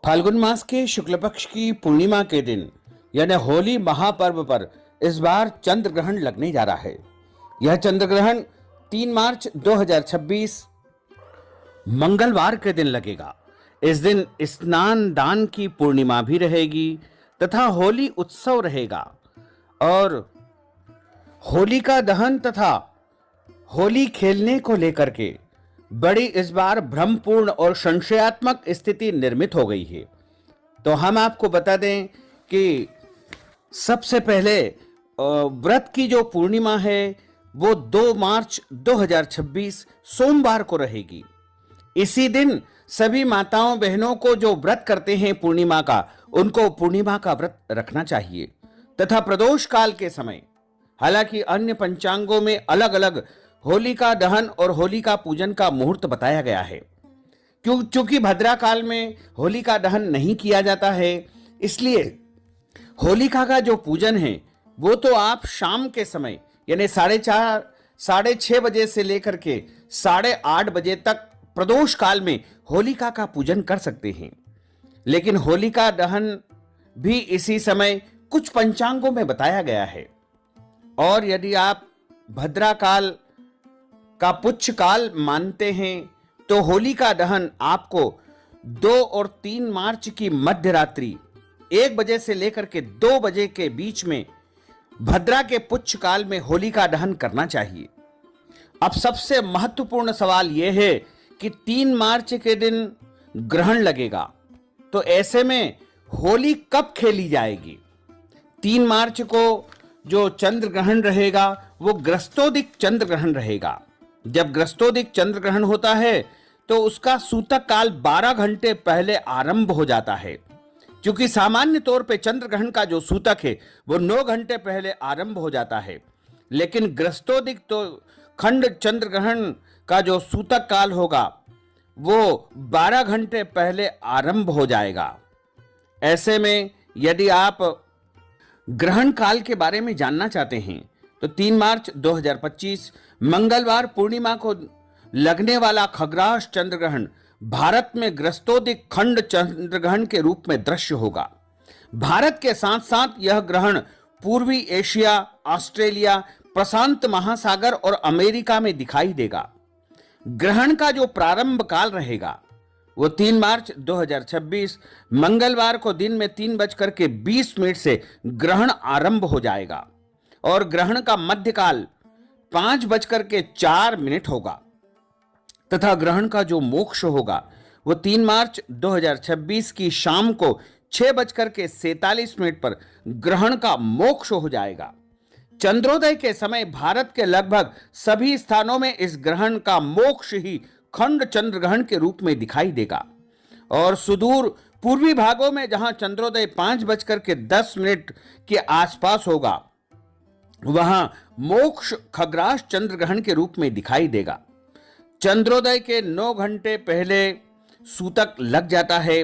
फाल्गुन मास के शुक्ल पक्ष की पूर्णिमा के दिन यानी होली महापर्व पर इस बार चंद्र ग्रहण लगने जा रहा है। यह चंद्र ग्रहण 3 मार्च 2026 मंगलवार के दिन लगेगा। इस दिन स्नान दान की पूर्णिमा भी रहेगी तथा होली उत्सव रहेगा और होलिका दहन तथा होली खेलने को लेकर के बड़ी इस बार भ्रमपूर्ण और संशयात्मक स्थिति निर्मित हो गई है। तो हम आपको बता दें कि सबसे पहले व्रत की जो पूर्णिमा है वो 2 मार्च 2026 सोमवार को रहेगी। इसी दिन सभी माताओं बहनों को जो व्रत करते हैं पूर्णिमा का, उनको पूर्णिमा का व्रत रखना चाहिए तथा प्रदोष काल के समय, हालांकि अन्य पंचांगों में अलग अलग होलिका दहन और होलिका पूजन का मुहूर्त बताया गया है। क्योंकि भद्रा काल में होलिका दहन नहीं किया जाता है, इसलिए होलिका का जो पूजन है वो तो आप शाम के समय यानी 4:30 6:30 बजे से लेकर के 8:30 बजे तक प्रदोष काल में होलिका का पूजन कर सकते हैं। लेकिन होलिका दहन भी इसी समय कुछ पंचांगों में बताया गया है। और यदि आप भद्रा काल का पुच्छ काल मानते हैं तो होलिका दहन आपको 2 और 3 मार्च की मध्य रात्रि 1 बजे से लेकर के 2 बजे के बीच में भद्रा के पुच्छ काल में होलिका दहन करना चाहिए। अब सबसे महत्वपूर्ण सवाल यह है कि 3 मार्च के दिन ग्रहण लगेगा, तो ऐसे में होली कब खेली जाएगी? 3 मार्च को जो चंद्र ग्रहण रहेगा वो ग्रस्तोदिक चंद्र ग्रहण रहेगा। जब ग्रस्तोदिक चंद्र ग्रहण होता है तो उसका सूतक काल 12 घंटे पहले आरंभ हो जाता है। क्योंकि सामान्य तौर पे चंद्र ग्रहण का जो सूतक है वो 9 घंटे पहले आरंभ हो जाता है, लेकिन ग्रस्तोदिक तो खंड चंद्र ग्रहण का जो सूतक काल होगा वो 12 घंटे पहले आरंभ हो जाएगा। ऐसे में यदि आप ग्रहण काल के बारे में जानना चाहते हैं तो 3 मार्च 2025 मंगलवार पूर्णिमा को लगने वाला खग्रास चंद्र ग्रहण भारत में ग्रस्तोदिक खंड चंद्र ग्रहण के रूप में दृश्य होगा। भारत के साथ साथ यह ग्रहण पूर्वी एशिया, ऑस्ट्रेलिया, प्रशांत महासागर और अमेरिका में दिखाई देगा। ग्रहण का जो प्रारंभ काल रहेगा वो 3 मार्च 2026 मंगलवार को दिन में 3:20 से ग्रहण आरंभ हो जाएगा और ग्रहण का मध्यकाल 5:04 होगा तथा ग्रहण का जो मोक्ष होगा वो 3 मार्च 2026 की शाम को 6:47 पर ग्रहण का मोक्ष हो जाएगा। चंद्रोदय के समय भारत के लगभग सभी स्थानों में इस ग्रहण का मोक्ष ही खंड चंद्र ग्रहण के रूप में दिखाई देगा और सुदूर पूर्वी भागों में जहां चंद्रोदय 5:10 के आसपास होगा वहां मोक्ष खग्रास चंद्र ग्रहण के रूप में दिखाई देगा। चंद्रोदय के 9 घंटे पहले सूतक लग जाता है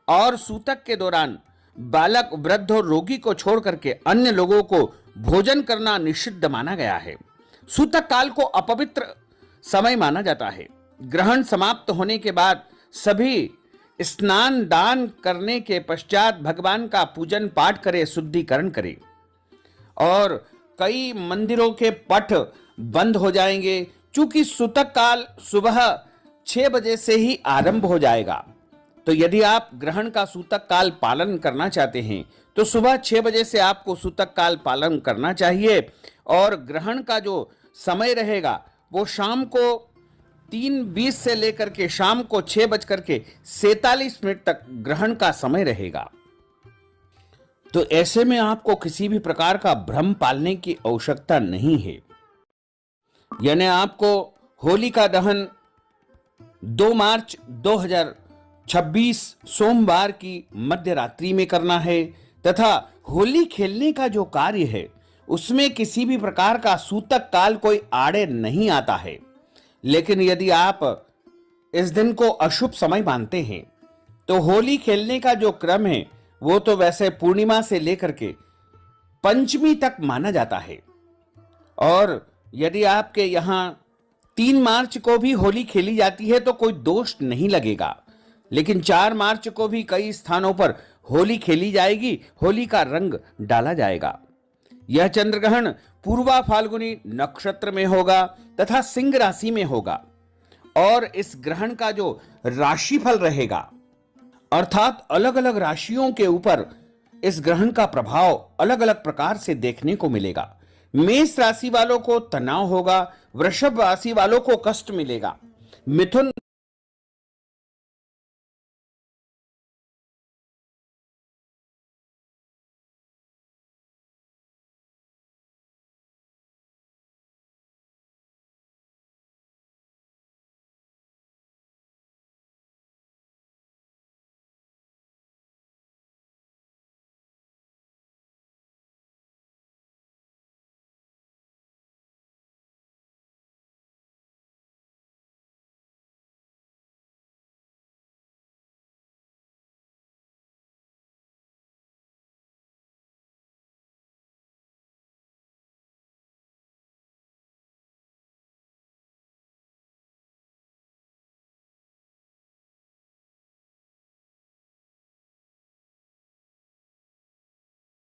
और सूतक के दौरान बालक, वृद्ध और रोगी को छोड़ करके अन्य लोगों को भोजन करना निषिद्ध माना गया है। सूतक काल को अपवित्र समय माना जाता है। ग्रहण समाप्त होने के बाद सभी स्नान दान करने के पश्चात भगवान का पूजन पाठ करें, शुद्धिकरण करें और कई मंदिरों के पट बंद हो जाएंगे। चूंकि सूतक काल सुबह 6 बजे से ही आरंभ हो जाएगा, तो यदि आप ग्रहण का सूतक काल पालन करना चाहते हैं तो सुबह 6 बजे से आपको सूतक काल पालन करना चाहिए और ग्रहण का जो समय रहेगा वो शाम को 3:20 से लेकर के शाम को 6:47 तक ग्रहण का समय रहेगा। तो ऐसे में आपको किसी भी प्रकार का भ्रम पालने की आवश्यकता नहीं है। यानी आपको होलिका दहन 2 मार्च 2026 सोमवार की मध्य रात्रि में करना है तथा होली खेलने का जो कार्य है उसमें किसी भी प्रकार का सूतक काल कोई आड़े नहीं आता है। लेकिन यदि आप इस दिन को अशुभ समय मानते हैं तो होली खेलने का जो क्रम है वो तो वैसे पूर्णिमा से लेकर के पंचमी तक माना जाता है और यदि आपके यहां 3 मार्च को भी होली खेली जाती है तो कोई दोष नहीं लगेगा। लेकिन 4 मार्च को भी कई स्थानों पर होली खेली जाएगी, होली का रंग डाला जाएगा। यह चंद्र ग्रहण पूर्वा फाल्गुनी नक्षत्र में होगा तथा सिंह राशि में होगा और इस ग्रहण का जो राशिफल रहेगा अर्थात अलग अलग राशियों के ऊपर इस ग्रहण का प्रभाव अलग अलग प्रकार से देखने को मिलेगा। मेष राशि वालों को तनाव होगा, वृषभ राशि वालों को कष्ट मिलेगा, मिथुन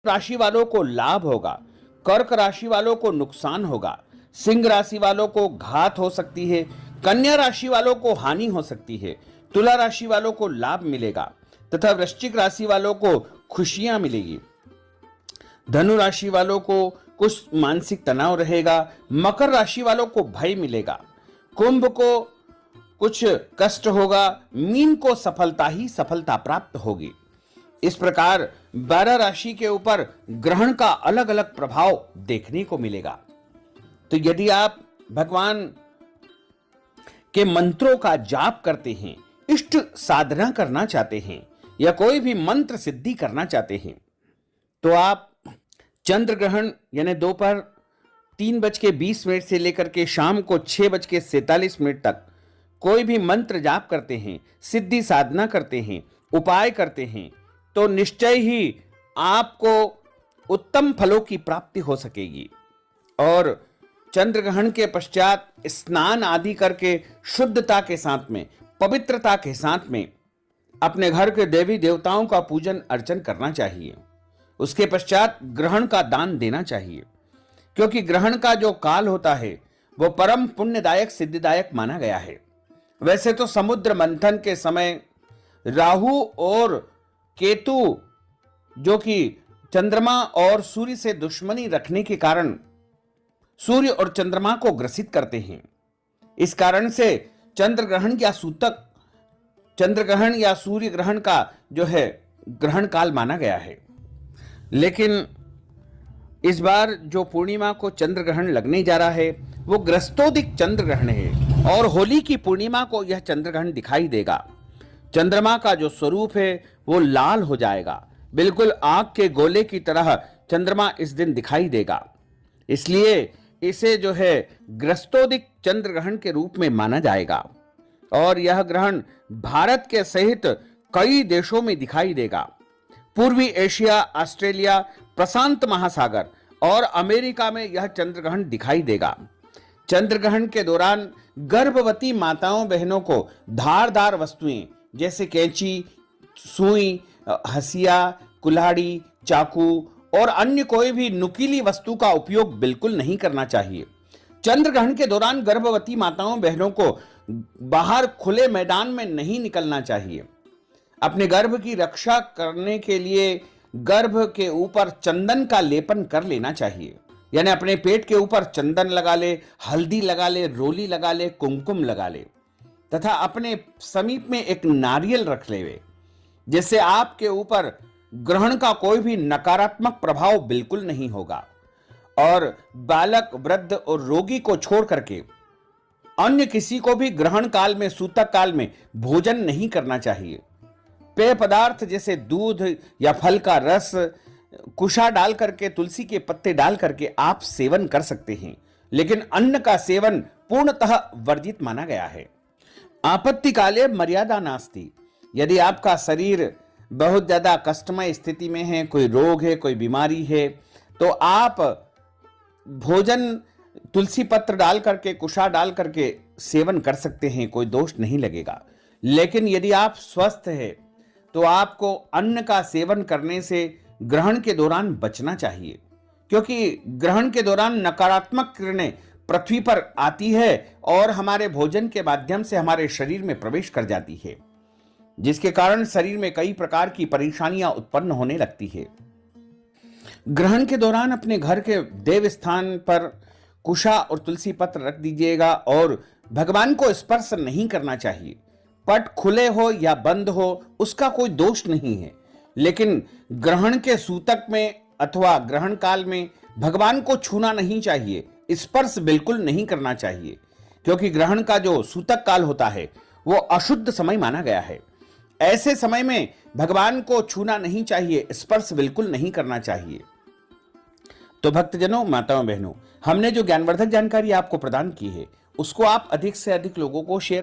राशि वालों को लाभ होगा, कर्क राशि वालों को नुकसान होगा, सिंह राशि वालों को घात हो सकती है, कन्या राशि वालों को हानि हो सकती है, तुला राशि वालों को लाभ मिलेगा तथा वृश्चिक राशि वालों को खुशियां मिलेगी। धनु राशि वालों को कुछ मानसिक तनाव रहेगा, मकर राशि वालों को भय मिलेगा, कुंभ को कुछ कष्ट होगा, मीन को सफलता ही सफलता प्राप्त होगी। इस प्रकार 12 राशि के ऊपर ग्रहण का अलग अलग प्रभाव देखने को मिलेगा। तो यदि आप भगवान के मंत्रों का जाप करते हैं, इष्ट साधना करना चाहते हैं या कोई भी मंत्र सिद्धि करना चाहते हैं, तो आप चंद्र ग्रहण यानी दोपहर 3:20 से लेकर के शाम को 6:47 तक कोई भी मंत्र जाप करते हैं, सिद्धि साधना करते हैं, उपाय करते हैं, तो निश्चय ही आपको उत्तम फलों की प्राप्ति हो सकेगी। और चंद्र ग्रहण के पश्चात स्नान आदि करके शुद्धता के साथ में, पवित्रता के साथ में अपने घर के देवी देवताओं का पूजन अर्चन करना चाहिए। उसके पश्चात ग्रहण का दान देना चाहिए, क्योंकि ग्रहण का जो काल होता है वो परम पुण्यदायक सिद्धिदायक माना गया है। वैसे तो समुद्र मंथन के समय राहु और केतु जो कि चंद्रमा और सूर्य से दुश्मनी रखने के कारण सूर्य और चंद्रमा को ग्रसित करते हैं, इस कारण से चंद्र ग्रहण या सूतक चंद्र ग्रहण या सूर्य ग्रहण का जो है ग्रहण काल माना गया है। लेकिन इस बार जो पूर्णिमा को चंद्र ग्रहण लगने जा रहा है वो ग्रस्तोदिक चंद्र ग्रहण है और होली की पूर्णिमा को यह चंद्र ग्रहण दिखाई देगा। चंद्रमा का जो स्वरूप है वो लाल हो जाएगा, बिल्कुल आग के गोले की तरह चंद्रमा इस दिन दिखाई देगा। इसलिए इसे जो है ग्रस्तोदिक चंद्र ग्रहण के रूप में माना जाएगा और यह ग्रहण भारत के सहित कई देशों में दिखाई देगा। पूर्वी एशिया, ऑस्ट्रेलिया, प्रशांत महासागर और अमेरिका में यह चंद्र ग्रहण दिखाई देगा। चंद्र ग्रहण के दौरान गर्भवती माताओं बहनों को धारदार वस्तुएं जैसे कैंची, सुई, हसिया, कुल्हाड़ी, चाकू और अन्य कोई भी नुकीली वस्तु का उपयोग बिल्कुल नहीं करना चाहिए। चंद्र ग्रहण के दौरान गर्भवती माताओं बहनों को बाहर खुले मैदान में नहीं निकलना चाहिए। अपने गर्भ की रक्षा करने के लिए गर्भ के ऊपर चंदन का लेपन कर लेना चाहिए, यानी अपने पेट के ऊपर चंदन लगा ले, हल्दी लगा ले, रोली लगा ले, कुमकुम लगा ले तथा अपने समीप में एक नारियल रख ले, जिससे आपके ऊपर ग्रहण का कोई भी नकारात्मक प्रभाव बिल्कुल नहीं होगा। और बालक, वृद्ध और रोगी को छोड़ करके अन्य किसी को भी ग्रहण काल में, सूतक काल में भोजन नहीं करना चाहिए। पेय पदार्थ जैसे दूध या फल का रस, कुशा डाल करके, तुलसी के पत्ते डाल करके आप सेवन कर सकते हैं, लेकिन अन्न का सेवन पूर्णतः वर्जित माना गया है। आपत्ति काले मर्यादा नास्ति। यदि आपका शरीर बहुत ज्यादा कष्टमय स्थिति में है, कोई रोग है, कोई बीमारी है, तो आप भोजन तुलसी पत्र डाल करके, कुशा डाल करके सेवन कर सकते हैं, कोई दोष नहीं लगेगा। लेकिन यदि आप स्वस्थ हैं तो आपको अन्न का सेवन करने से ग्रहण के दौरान बचना चाहिए, क्योंकि ग्रहण के दौरान नकारात्मक किरणें पृथ्वी पर आती है और हमारे भोजन के माध्यम से हमारे शरीर में प्रवेश कर जाती है, जिसके कारण शरीर में कई प्रकार की परेशानियां उत्पन्न होने लगती है। ग्रहण के दौरान अपने घर के देव स्थान पर कुशा और तुलसी पत्र रख दीजिएगा और भगवान को स्पर्श नहीं करना चाहिए। पट खुले हो या बंद हो उसका कोई दोष नहीं है, लेकिन ग्रहण के सूतक में अथवा ग्रहण काल में भगवान को छूना नहीं चाहिए, स्पर्श बिल्कुल नहीं करना चाहिए, क्योंकि ग्रहण का जो सूतक काल होता है वो अशुद्ध समय माना गया है। ऐसे समय में भगवान को छूना नहीं चाहिए, स्पर्श बिल्कुल नहीं करना चाहिए। तो भक्तजनों, माताओं, बहनों, हमने जो ज्ञानवर्धक जानकारी आपको प्रदान की है उसको आप अधिक से अधिक लोगों को शेयर